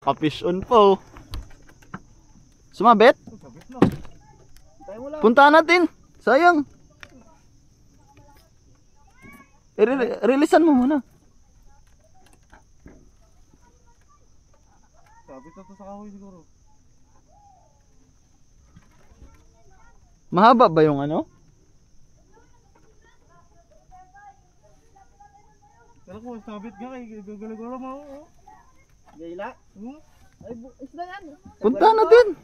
Naka-fish on po. Sumabit? Sabit na. Tayo mo lang. Puntahan natin. Sayang. Releasean mo muna. Sabit na to sa kahoy siguro. Mahaba ba yung ano? Kala ko sabit nga kay gagala-gala mo. Gayla? Ay isda yan. Puntahan natin.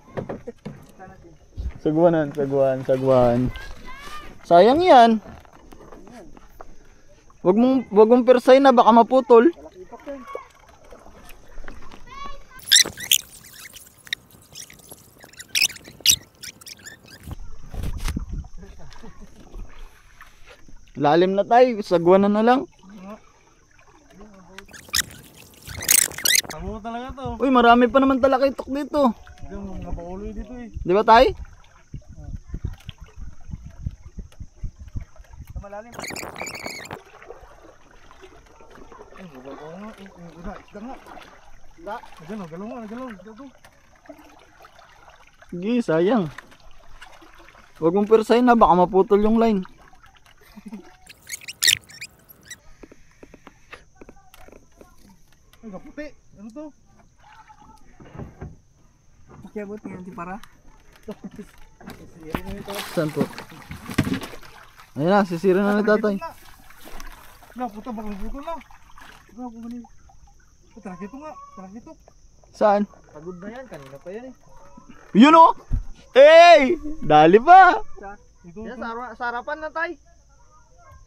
Sagwan. Sayang yan. Wag mong persay na baka maputol. Lalim na tayo, sagwanan na lang. Tamo talaga to. Uy, marami pa naman talakitok dito. Yung mga pauloy dito eh. Di ba tay? Sa malalim. Ay, bubal ko nga. Isda nga. Isda. Galaw nga. Isda to. Sige, sayang. Huwag mong persay na baka maputol yung line. Ay, kaputi. Ano to? Pakiabot nga, di para. Saan po? Ayun na, sisira na ni tatay. Na, puta, baka buto na. Baka bumalik. Trakito nga, trakito. Saan? Pagod na yan, kanina pa yan eh. Yun o! Hey! Dali pa! Yan, sa harapan na tay.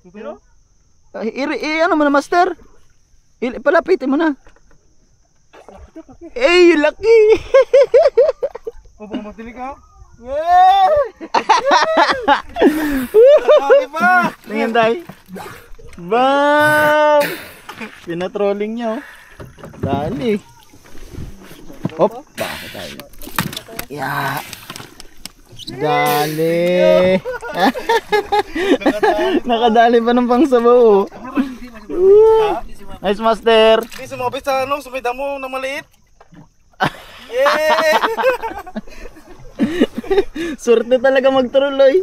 Pero? Ano mo na, master? Palapitin mo na. Eh, laki! O, baka matilig ka? Yeah! Laki pa! Tingnan tayo. Bam! Pinatrolling niya oh. Dali. Hop! Bakit tayo? Yeah! Dali! Nakadali pa ng pangsabaw oh. Nice master! Hindi sumabit sa ano, sumida mo na maliit. Yeah! Swerte talaga magtuloy.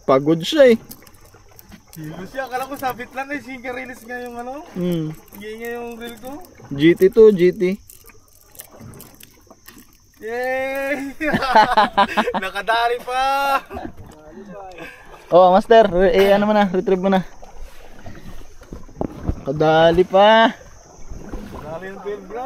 Pagod siya eh. Hilo siya, akala ko sabit lang eh, sige release nga yung ano. Hindi nga yung reel ko. GT to, GT. Yay! Nakadali pa! Oh, master, ano mo na, retrieve mo na. Kadali pa. Dali yung 12 bro.